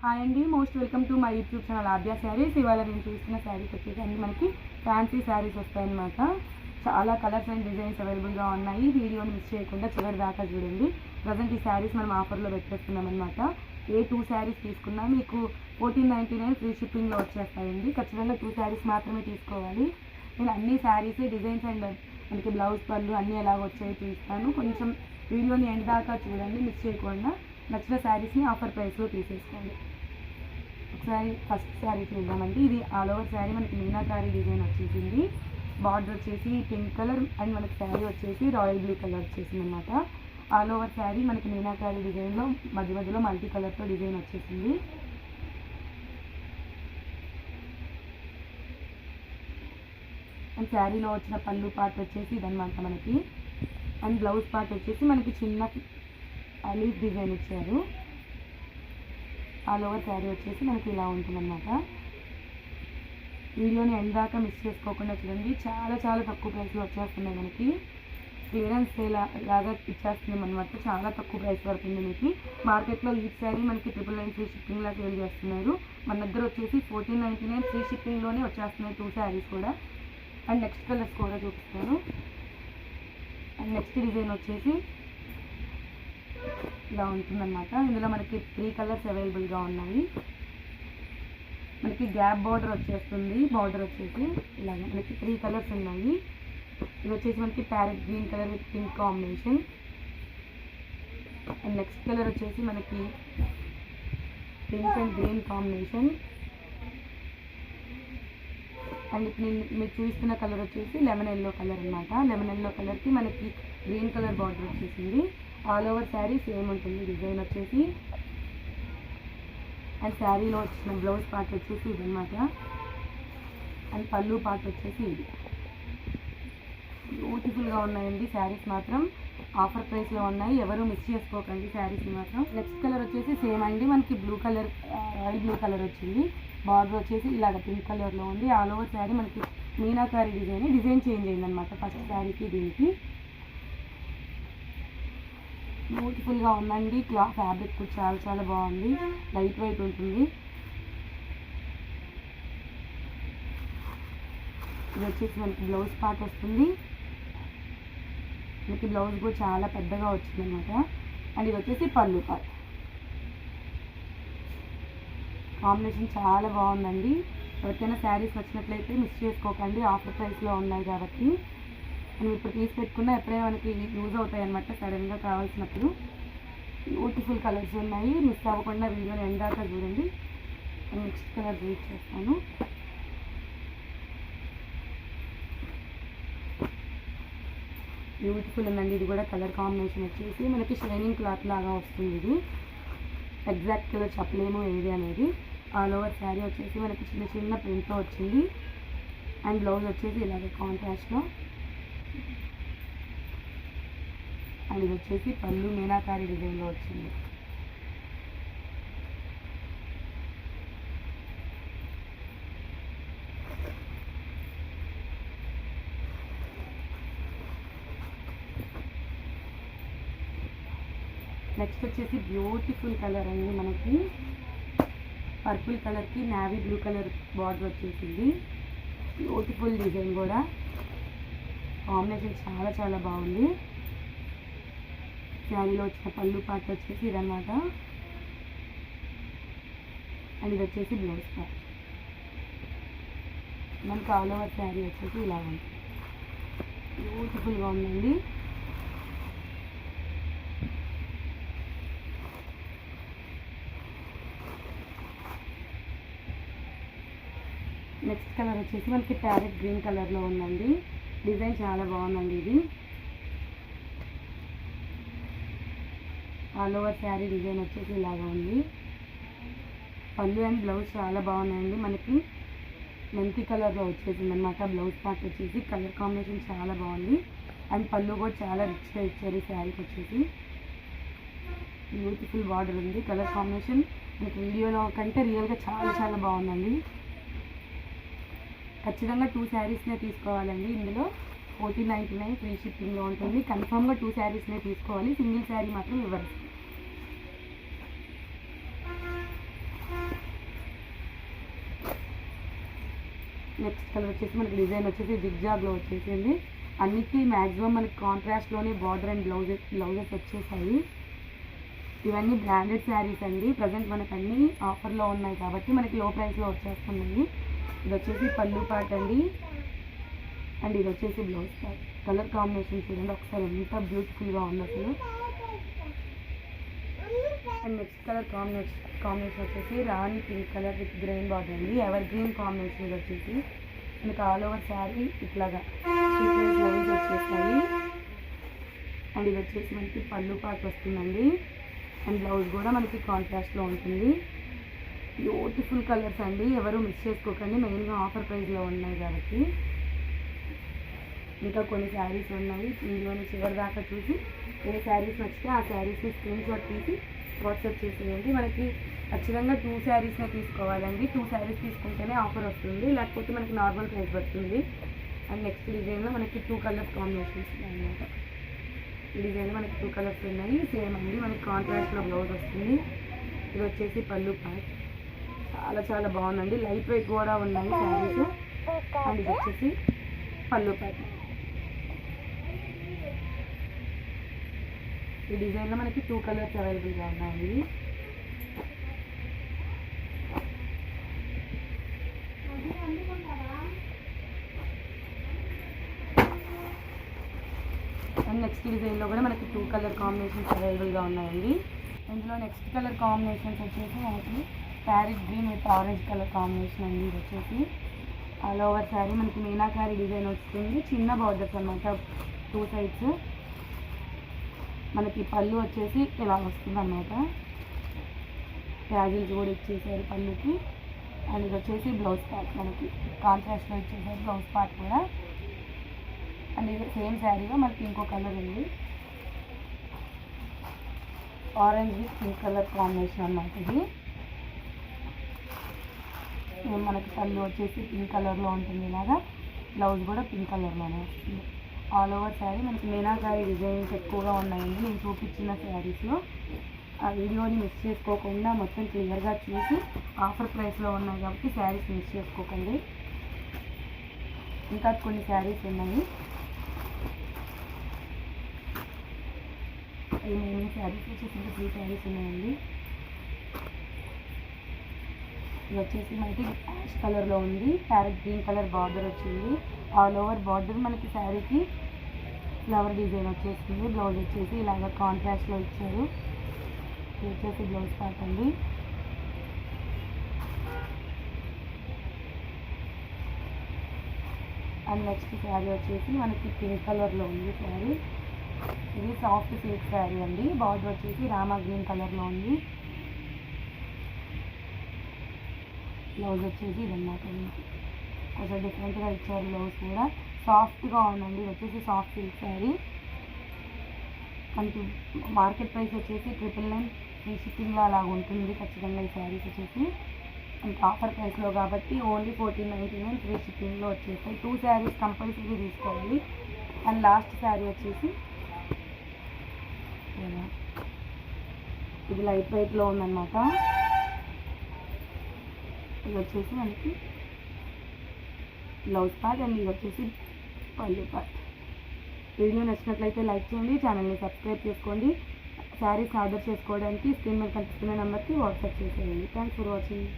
Hi అండి, most welcome to my YouTube channel Aadya Sarees. ఇవాళ నేను చూస్తున్న శారీస్ వచ్చేసి అన్ని మనకి ఫ్యాన్సీ శారీస్ వస్తాయన్నమాట. చాలా కలర్స్ అండ్ డిజైన్స్ అవైలబుల్గా ఉన్నాయి. వీడియోని మిస్ చేయకుండా చివరి దాకా చూడండి. ప్రజెంట్ ఈ శారీస్ మనం ఆఫర్లో పెట్టేస్తున్నాం అనమాట. ఏ 2 శారీస్ తీసుకున్నా మీకు 1499 ఫ్రీ షిప్పింగ్లో వచ్చేస్తాయండి. ఖచ్చితంగా 2 శారీస్ మాత్రమే తీసుకోవాలి. నేను అన్ని శారీస్ డిజైన్స్ అండ్ మనకి బ్లౌజ్ పళ్ళు అన్నీ ఎలాగ వచ్చాయో చూస్తాను. కొంచెం వీడియోని ఎండ్ దాకా చూడండి, మిస్ చేయకుండా. నచ్చిన శారీస్ని ఆఫర్ ప్రైస్లో తీసేసుకోండి. ఒకసారి ఫస్ట్ శారీ చూద్దామండి. ఇది ఆల్ ఓవర్ శారీ మనకి మీనాకారి డిజైన్ వచ్చేసింది. బార్డర్ వచ్చేసి పింక్ కలర్ అండ్ మనకి శారీ వచ్చేసి రాయల్ బ్లూ కలర్ వచ్చేసింది అనమాట. ఆల్ ఓవర్ శారీ మనకి మీనాకారి డిజైన్లో మధ్యలో మల్టీ కలర్తో డిజైన్ వచ్చేసింది. అండ్ శారీలో వచ్చిన పళ్ళు పార్ట్ వచ్చేసి ఇదనమాట మనకి. అండ్ బ్లౌజ్ పార్ట్ వచ్చేసి మనకి చిన్న లీఫ్ డిజైన్ ఇచ్చారు. ఆల్ ఓవర్ శారీ వచ్చేసి మనకి ఇలా ఉంటుందన్నమాట. వీడియోని ఎండ్ దాకా మిస్ చేసుకోకుండా చూడండి. చాలా చాలా తక్కువ ప్రైస్లో వచ్చేస్తున్నాయి మనకి. క్లియరెన్స్ సేల్ లాగా ఇచ్చేస్తున్నాం అనమాట. చాలా తక్కువ ప్రైస్ పడుతుంది మీకు. మార్కెట్లో ఈ శారీ మనకి 999 ఫ్రీ షిప్పింగ్లా సేల్ చేస్తున్నారు. మన దగ్గర వచ్చేసి 1499 ఫ్రీ షిప్పింగ్లోనే వచ్చేస్తున్నాయి 2 శారీస్ కూడా. అండ్ నెక్స్ట్ కలర్స్ కూడా చూపిస్తాను. అండ్ నెక్స్ట్ డిజైన్ వచ్చేసి ఇలా ఉంటుందన్నమాట. ఇందులో మనకి 3 కలర్స్ అవైలబుల్గా ఉన్నాయి. మనకి గ్యాప్ బార్డర్ వచ్చేస్తుంది. బార్డర్ వచ్చేసి ఇలాగ మనకి 3 కలర్స్ ఉన్నాయి. ఇది వచ్చేసి మనకి parrot green colour with pink combination. And next colour వచ్చేసి మనకి pink and green combination. And మీరు చూస్తున్న కలర్ వచ్చేసి లెమన్ ఎల్లో కలర్ అనమాట. లెమన్ ఎల్లో కలర్కి మనకి గ్రీన్ కలర్ బార్డర్ వచ్చేసింది. ఆల్ ఓవర్ శారీ సేమ్ ఉంటుంది డిజైన్ వచ్చేసి. అండ్ శారీలో వచ్చిన బ్లౌజ్ పార్ట్ వచ్చేసి ఇది అనమాట. అండ్ పళ్ళు పార్ట్ వచ్చేసి ఇది. బ్యూటిఫుల్గా ఉన్నాయండి శారీస్ మాత్రం. ఆఫర్ ప్రైస్లో ఉన్నాయి, ఎవరు మిస్ చేసుకోకండి శారీస్ మాత్రం. నెక్స్ట్ కలర్ వచ్చేసి సేమ్ అండి, మనకి blue colour royal blue colour వచ్చింది. బార్డర్ వచ్చేసి ఇలాగ పింక్ కలర్లో ఉంది. ఆల్ ఓవర్ శారీ మనకి మీనాకారి డిజైన్ చేంజ్ అయిందనమాట ఫస్ట్ శారీకి దీనికి. బ్యూటిఫుల్గా ఉందండి. ఫ్యాబ్రిక్ కూడా చాలా చాలా బాగుంది. లైట్ వెయిట్ ఉంటుంది. ఇది వచ్చేసి మనకి బ్లౌజ్ పార్ట్ వస్తుంది. మనకి బ్లౌజ్ కూడా చాలా పెద్దగా వచ్చింది అనమాట. అండ్ ఇది వచ్చేసి పళ్ళు పార్ట్. కాంబినేషన్ చాలా బాగుందండి. ఎవరికైనా శారీస్ వచ్చినట్లయితే మిస్ చేసుకోకండి, ఆఫర్ ప్రైస్లో ఉన్నాయి కాబట్టి. మనం ఇప్పుడు తీసి పెట్టుకున్నా ఎప్పుడైనా మనకి యూజ్ అవుతాయి అన్నమాట సడన్గా కావాల్సినప్పుడు. బ్యూటిఫుల్ కలర్స్ ఉన్నాయి, మిస్ అవ్వకుండా వీడియోని ఎండ్ దాకా చూడండి. నెక్స్ట్ కలర్ యూజ్ చేస్తాను. బ్యూటిఫుల్ ఉందండి. ఇది కూడా కలర్ కాంబినేషన్ వచ్చేసి మనకి షైనింగ్ క్లాత్ లాగా వస్తుంది. ఇది ఎగ్జాక్ట్ కలర్ చెప్పలేము ఏది అనేది. ఆల్ ఓవర్ శారీ వచ్చేసి మనకి చిన్న చిన్న ప్రింట్తో వచ్చింది. అండ్ బ్లౌజ్ వచ్చేసి ఇలాగే కాంట్రాస్ట్లో. అండ్ ఇది వచ్చేసి పళ్ళు మీనాకారి డిజైన్లో వచ్చింది. నెక్స్ట్ వచ్చేసి బ్యూటిఫుల్ కలర్ అండి, మనకి పర్పుల్ కలర్కి నావీ బ్లూ కలర్ బార్డర్ వచ్చేసింది. బ్యూటిఫుల్ డిజైన్ కూడా. కాంబినేషన్ చాలా చాలా బాగుంది. శారీలో వచ్చిన పళ్ళు పార్ట్ వచ్చేసి ఇదన్నమాట. అండ్ ఇది వచ్చేసి బ్లౌజ్ పార్ట్. మనకి ఆల్ ఓవర్ శారీ వచ్చేసి ఇలా ఉంది. బ్యూటిఫుల్గా ఉందండి. నెక్స్ట్ కలర్ వచ్చేసి మనకి ప్యారెట్ గ్రీన్ కలర్లో ఉందండి. డిజైన్ చాలా బాగుందండి. ఇది ఆల్ ఓవర్ శారీ డిజైన్ వచ్చేసి ఇలాగా ఉంది. పళ్ళు అండ్ బ్లౌజ్ చాలా బాగున్నాయండి. మనకి మెంతి కలర్లో వచ్చేసింది అనమాట. బ్లౌజ్ పార్ట్ వచ్చేసి కలర్ కాంబినేషన్ చాలా బాగుంది. అండ్ పళ్ళు కూడా చాలా రిచ్గా ఇచ్చారు ఈ శారీకి వచ్చేసి. బ్యూటిఫుల్ బార్డర్ ఉంది. కలర్ కాంబినేషన్ మీకు వీడియోలో కంటే రియల్గా చాలా చాలా బాగుందండి. ఖచ్చితంగా 2 శారీస్నే తీసుకోవాలండి. ఇందులో 1499 ఫ్రీ షిప్పింగ్లో ఉంటుంది. కన్ఫామ్గా 2 శారీస్నే తీసుకోవాలి, సింగిల్ శారీ మాత్రం ఇవ్వరు. నెక్స్ట్ కలర్ వచ్చేసి మనకి డిజైన్ వచ్చేసి జిగ్జాగ్లో వచ్చేసింది. అన్నిటికీ మ్యాక్సిమం మనకి కాంట్రాస్ట్లోనే బార్డర్ అండ్ బ్లౌజెస్ వచ్చేసాయి. ఇవన్నీ బ్రాండెడ్ శారీస్ అండి. ప్రజెంట్ మనకు అన్నీ ఆఫర్లో ఉన్నాయి కాబట్టి మనకి లో ప్రైస్లో వచ్చేస్తున్నాయి. ఇది వచ్చేసి పళ్ళు పార్ట్ అండి, అండ్ ఇది వచ్చేసి బ్లౌజ్ పార్ట్. కలర్ కాంబినేషన్ చూడండి ఒకసారి ఎంత బ్యూటిఫుల్గా ఉంది అసలు. అండ్ నెక్స్ట్ కలర్ కాంబినేషన్ వచ్చేసి రాణి pink colour with green border అండి. ఎవర్ గ్రీన్ కాంబినేషన్ వచ్చేసి మనకి ఆల్ ఓవర్ శారీ ఇట్లాగా లైన్స్ వచ్చేస్తాయి. అండ్ ఇది వచ్చేసి మనకి పళ్ళు పార్ట్ వస్తుందండి, అండ్ బ్లౌజ్ కూడా మనకి కాంట్రాస్ట్లో ఉంటుంది. బ్యూటిఫుల్ కలర్స్ అండి, ఎవరు మిస్ చేసుకోకండి. మెయిన్గా ఆఫర్ ప్రైస్లో ఉన్నాయి కాబట్టి. ఇంకా కొన్ని శారీస్ ఉన్నాయి, వీడియోని చివరి దాకా చూసి ఏ శారీస్ నచ్చితే ఆ శారీస్ని స్క్రీన్ షాట్ తీసి వాట్సాప్ చేసేయండి. మనకి ఖచ్చితంగా 2 శారీస్నే తీసుకోవాలండి. 2 శారీస్ తీసుకుంటేనే ఆఫర్ వస్తుంది, లేకపోతే మనకి నార్మల్ ప్రైస్ పడుతుంది. అండ్ నెక్స్ట్ డిజైన్లో మనకి 2 కలర్స్ కాంబినేషన్స్ ఉన్నాయన్నమాట. ఈ డిజైన్లో మనకి 2 కలర్స్ ఉన్నాయి. సేమ్ అండి, మనకి కాంట్రాస్ట్లో బ్లౌజ్ వస్తుంది. ఇది వచ్చేసి పళ్ళు పార్ట్. చాలా చాలా బాగుందండి, లైట్ వెయిట్ కూడా ఉన్నాయి శారీస్. అండ్ ఇది వచ్చేసి పళ్ళు పార్ట్. ఈ డిజైన్లో మనకి 2 కలర్స్ అవైలబుల్గా ఉన్నాయి. అండ్ నెక్స్ట్ డిజైన్లో కూడా మనకి 2 కలర్ కాంబినేషన్స్ అవైలబుల్గా ఉన్నాయండి. ఇందులో నెక్స్ట్ కలర్ కాంబినేషన్స్ వచ్చేసి మనకి parrot green with orange colour combination అండి. ఇది వచ్చేసి ఆల్ ఓవర్ శారీ మనకి మీనాకారి డిజైన్ వస్తుంది, చిన్న బార్డర్స్ అనమాట 2 సైడ్స్. మనకి పళ్ళు వచ్చేసి ఇలా వస్తుంది అన్నమాట, ట్యాజిల్స్ కూడా ఇచ్చేసారు పళ్ళుకి. అండ్ ఇది వచ్చేసి బ్లౌజ్ పార్ట్, మనకి కాంట్రాస్ట్లో ఇచ్చేసారు బ్లౌజ్ పార్ట్ కూడా. అండ్ ఇది సేమ్ శారీలో మనకి ఇంకో కలర్ ఉంది, orange with pink colour combination అన్నమాట. ఇది మనకి పళ్ళు వచ్చేసి పింక్ కలర్లో ఉంటుంది, ఇలాగా బ్లౌజ్ కూడా పింక్ కలర్లోనే వస్తుంది. ఆల్ ఓవర్ శారీ మనకి మీనాకారి డిజైన్స్ ఎక్కువగా ఉన్నాయండి నేను చూపించిన శారీస్లో. ఆ వీడియోని మిస్ చేసుకోకుండా మొత్తం క్లియర్గా చూసి ఆఫర్ ప్రైస్లో ఉన్నాయి కాబట్టి శారీస్ మిస్ చేసుకోకండి. ఇంకా కొన్ని శారీస్ ఉన్నాయి, రిమైనింగ్ శారీస్ వచ్చేసి 3 శారీస్ ఉన్నాయండి. ఇది వచ్చేసి మనకి యాష్ కలర్లో ఉంది, ప్యారెట్ గ్రీన్ కలర్ బార్డర్ వచ్చింది. ఆల్ ఓవర్ బార్డర్ మనకి శారీకి ఫ్లవర్ డిజైన్ వచ్చేస్తుంది. బ్లౌజ్ వచ్చేసి ఇలాగ కాంట్రాస్ట్లో ఇచ్చారు. ఇది వచ్చేసి బ్లౌజ్ పార్ట్ అండి. అండ్ నెక్స్ట్ శారీ వచ్చేసి మనకి పింక్ కలర్లో ఉంది శారీ. ఇది సాఫ్ట్ సిల్క్ శారీ అండి. బార్డర్ వచ్చేసి రామా గ్రీన్ కలర్లో ఉంది. బ్లౌజ్ వచ్చేసి ఇదన్నమాట, కొంచెం డిఫరెంట్గా ఇచ్చారు. బ్లౌజ్ కూడా సాఫ్ట్గా ఉందండి. ఇది వచ్చేసి సాఫ్ట్ సిల్క్ శారీ. మనకి మార్కెట్ ప్రైస్ వచ్చేసి 999 ఫ్రీ షిప్పింగ్లో అలాగ ఉంటుంది ఖచ్చితంగా. ఈ శారీస్ వచ్చేసి మనకి ఆఫర్ ప్రైస్లో కాబట్టి ఓన్లీ 1499 ఫ్రీ షిప్పింగ్లో వచ్చేస్తాయి. 2 శారీస్ కంపల్సరీ తీసుకోవాలి. అండ్ లాస్ట్ శారీ వచ్చేసి ఇది లైట్ వెయిట్లో ఉందన్నమాట. ఇది వచ్చేసి మనకి బ్లౌజ్ పార్ట్ అండ్ ఇది వచ్చేసి పళ్ళు పార్ట్. వీడియో నచ్చినట్లయితే లైక్ చేయండి, ఛానల్ని సబ్స్క్రైబ్ చేసుకోండి. శారీస్ ఆర్డర్ చేసుకోవడానికి స్క్రీన్ మీద కనిపిస్తున్న నెంబర్కి వాట్సాప్ చేసేయండి. Thanks for watching.